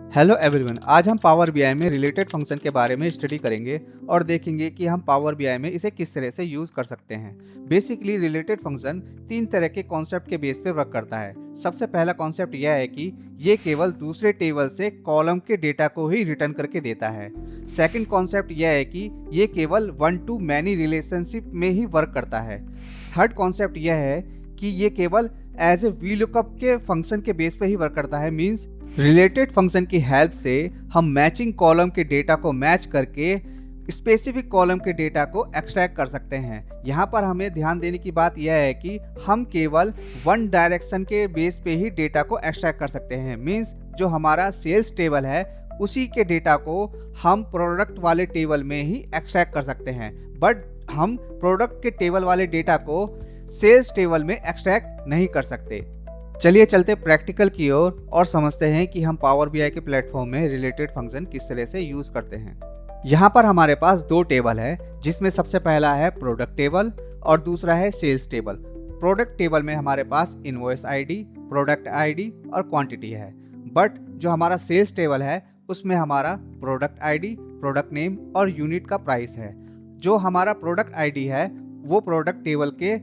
Hello everyone, आज हम power BI में रिलेटेड फंक्शन के बारे में स्टडी करेंगे और देखेंगे कि हम पावर बीआई में इसे किस तरह से यूज कर सकते हैं। बेसिकली रिलेटेड फंक्शन तीन तरह के कॉन्सेप्ट के बेस पे वर्क करता है। सबसे पहला कॉन्सेप्ट यह है कि ये केवल दूसरे टेबल से कॉलम के डेटा को ही रिटर्न करके देता है। सेकंड कॉन्सेप्ट यह है कि ये केवल वन टू मैनी रिलेशनशिप में ही वर्क करता है। थर्ड कॉन्सेप्ट यह है कि ये केवल एज ए वीलुकअप के फंक्शन के बेस पे ही वर्क करता है। मींस रिलेटेड फंक्शन की हेल्प से हम मैचिंग कॉलम के डेटा को मैच करके स्पेसिफिक कॉलम के डेटा को एक्सट्रैक्ट कर सकते हैं। यहाँ पर हमें ध्यान देने की बात यह है कि हम केवल वन डायरेक्शन के बेस पे ही डेटा को एक्सट्रैक्ट कर सकते हैं। मींस जो हमारा सेल्स टेबल है उसी के डेटा को हम प्रोडक्ट वाले टेबल में ही एक्सट्रैक्ट कर सकते हैं, बट हम प्रोडक्ट के टेबल वाले डेटा को सेल्स टेबल में एक्सट्रैक्ट नहीं कर सकते। चलिए चलते प्रैक्टिकल की ओर और समझते हैं कि हम पावर बीआई के प्लेटफॉर्म में रिलेटेड फंक्शन किस तरह से यूज करते हैं। यहाँ पर हमारे पास दो टेबल है, जिसमें सबसे पहला है प्रोडक्ट टेबल और दूसरा है सेल्स टेबल। प्रोडक्ट टेबल में हमारे पास इनवॉइस आईडी, प्रोडक्ट आईडी और क्वांटिटी है, बट जो हमारा सेल्स टेबल है उसमें हमारा प्रोडक्ट आईडी, प्रोडक्ट नेम और यूनिट का प्राइस है। जो हमारा प्रोडक्ट आईडी है वो प्रोडक्ट टेबल के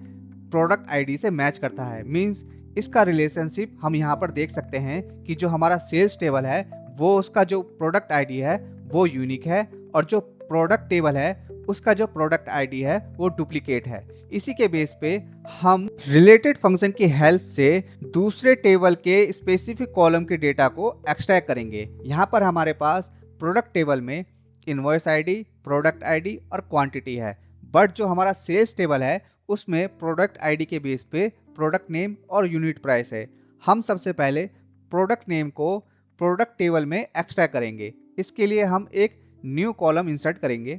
प्रोडक्ट आईडी से मैच करता है। मींस इसका रिलेशनशिप हम यहाँ पर देख सकते हैं कि जो हमारा सेल्स टेबल है वो उसका जो प्रोडक्ट आईडी है वो यूनिक है और जो प्रोडक्ट टेबल है उसका जो प्रोडक्ट आईडी है वो डुप्लीकेट है। इसी के बेस पे हम रिलेटेड फंक्शन की हेल्प से दूसरे टेबल के स्पेसिफिक कॉलम के डेटा को एक्सट्रैक्ट करेंगे। यहाँ पर हमारे पास प्रोडक्ट टेबल में इनवॉइस आईडी, प्रोडक्ट आईडी और क्वांटिटी है, बट जो हमारा सेल्स टेबल है उसमें प्रोडक्ट आईडी के बेस पे प्रोडक्ट नेम और यूनिट प्राइस है। हम सबसे पहले प्रोडक्ट नेम को प्रोडक्ट टेबल में एक्सट्रैक्ट करेंगे। इसके लिए हम एक न्यू कॉलम इंसर्ट करेंगे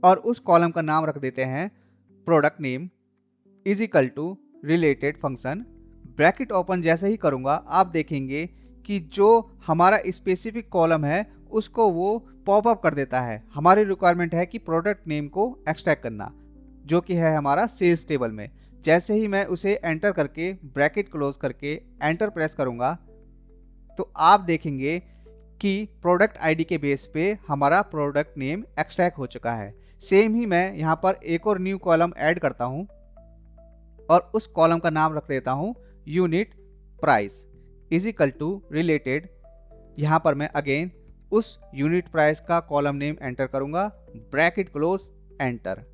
और उस कॉलम का नाम रख देते हैं product name is equal to related function. Bracket open जैसे ही करूंगा आप देखेंगे कि जो हमारा स्पेसिफिक कॉलम है उसको वो पॉपअप कर देता है। हमारी रिक्वायरमेंट है कि प्रोडक्ट नेम को एक्सट्रैक्ट करना, जो कि है हमारा सेल्स टेबल में। जैसे ही मैं उसे एंटर करके ब्रैकेट क्लोज करके एंटर प्रेस करूंगा तो आप देखेंगे कि प्रोडक्ट आईडी के बेस पे हमारा प्रोडक्ट नेम एक्सट्रैक्ट हो चुका है। सेम ही मैं यहाँ पर एक और न्यू कॉलम ऐड करता हूँ और उस कॉलम का नाम रख देता हूँ unit price is equal to related. यहाँ पर मैं अगेन उस यूनिट प्राइस का कॉलम नेम एंटर करूंगा, ब्रैकेट क्लोज, एंटर।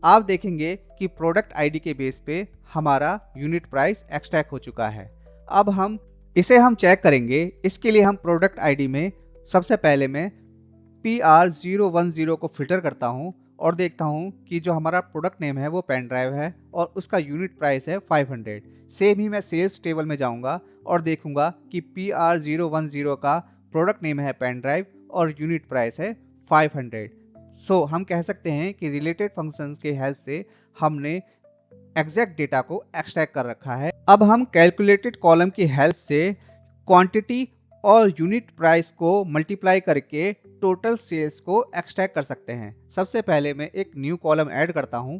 आप देखेंगे कि प्रोडक्ट आईडी के बेस पे हमारा यूनिट प्राइस एक्सट्रैक्ट हो चुका है। अब हम इसे चेक करेंगे। इसके लिए हम प्रोडक्ट आईडी में सबसे पहले मैं PR010 को फिल्टर करता हूं और देखता हूं कि जो हमारा प्रोडक्ट नेम है वो पेन ड्राइव है और उसका यूनिट प्राइस है 500। सेम ही मैं सेल्स टेबल में जाऊंगा और देखूंगा कि PR010 का प्रोडक्ट नेम है पेन ड्राइव और यूनिट प्राइस है 500। सो हम कह सकते हैं कि रिलेटेड फंक्शंस के हेल्प से हमने एग्जैक्ट डेटा को एक्सट्रैक्ट कर रखा है। अब हम कैलकुलेटेड कॉलम की हेल्प से क्वांटिटी और यूनिट प्राइस को मल्टीप्लाई करके टोटल सेल्स को एक्सट्रैक्ट कर सकते हैं। सबसे पहले मैं एक न्यू कॉलम ऐड करता हूं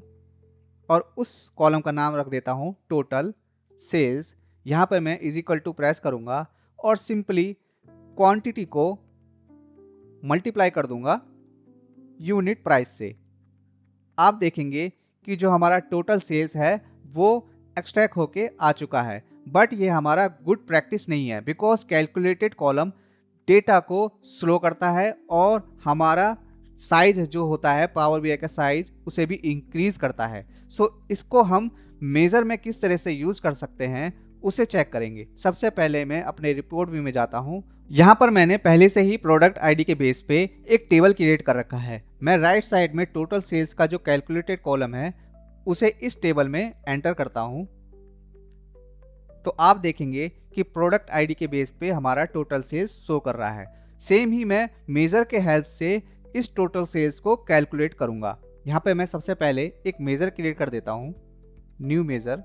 और उस कॉलम का नाम रख देता हूं टोटल सेल्स। यहाँ पर मैं इज इक्वल टू प्रेस करूंगा और सिंपली क्वांटिटी को मल्टीप्लाई कर दूंगा यूनिट प्राइस से। आप देखेंगे कि जो हमारा टोटल सेल्स है वो एक्सट्रैक्ट होके आ चुका है, बट ये हमारा गुड प्रैक्टिस नहीं है बिकॉज कैलकुलेटेड कॉलम डेटा को स्लो करता है और हमारा साइज जो होता है पावर बीआई का साइज उसे भी इंक्रीज करता है। सो इसको हम मेजर में किस तरह से यूज कर सकते हैं उसे चेक करेंगे। सबसे पहले मैं अपने रिपोर्ट व्यू में जाता हूं। यहाँ पर मैंने पहले से ही प्रोडक्ट आईडी के बेस पे एक टेबल क्रिएट कर रखा है। मैं राइट साइड में टोटल सेल्स का जो कैलकुलेटेड कॉलम है उसे इस टेबल में एंटर करता हूं तो आप देखेंगे कि प्रोडक्ट आईडी के बेस पे हमारा टोटल सेल्स शो कर रहा है। सेम ही मैं मेजर के हेल्प से इस टोटल सेल्स को कैलकुलेट करूंगा। यहाँ पे मैं सबसे पहले एक मेजर क्रिएट कर देता हूं, न्यू मेजर,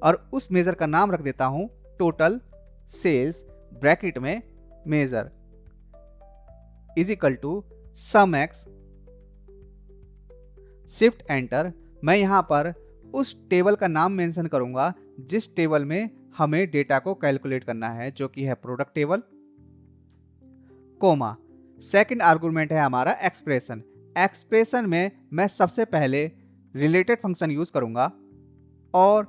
और उस मेजर का नाम रख देता हूं टोटल सेल्स ब्रैकेट में measure is equal to sum X, shift enter. मैं यहाँ पर उस टेबल का नाम मेंशन करूंगा जिस टेबल में हमें डेटा को कैलकुलेट करना है जो कि है product table, comma second argument है हमारा एक्सप्रेशन। एक्सप्रेशन में मैं सबसे पहले रिलेटेड फंक्शन यूज करूंगा और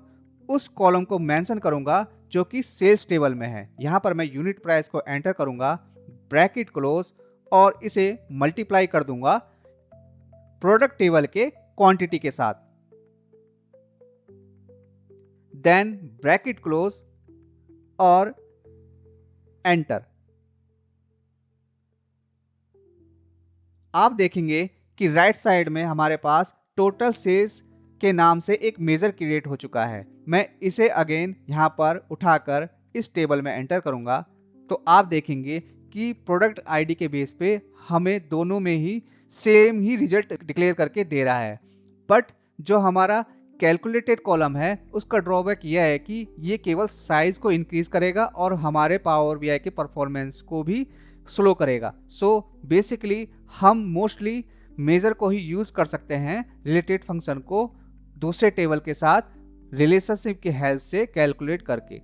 उस कॉलम को मेंशन करूंगा जो कि सेल्स टेबल में है। यहां पर मैं यूनिट प्राइस को एंटर करूंगा, ब्रैकेट क्लोज, और इसे मल्टीप्लाई कर दूंगा प्रोडक्ट टेबल के क्वांटिटी के साथ, देन ब्रैकेट क्लोज और एंटर। आप देखेंगे कि राइट साइड में हमारे पास टोटल सेल्स के नाम से एक मेजर क्रिएट हो चुका है। मैं इसे अगेन यहाँ पर उठाकर इस टेबल में एंटर करूँगा तो आप देखेंगे कि प्रोडक्ट आईडी के बेस पे हमें दोनों में ही सेम ही रिजल्ट डिक्लेयर करके दे रहा है। बट जो हमारा कैलकुलेटेड कॉलम है उसका ड्रॉबैक यह है कि ये केवल साइज को इंक्रीज करेगा और हमारे पावर बीआई के परफॉर्मेंस को भी स्लो करेगा। सो बेसिकली हम मोस्टली मेजर को ही यूज कर सकते हैं रिलेटेड फंक्शन को दूसरे टेबल के साथ रिलेशनशिप की हेल्प से कैलकुलेट करके।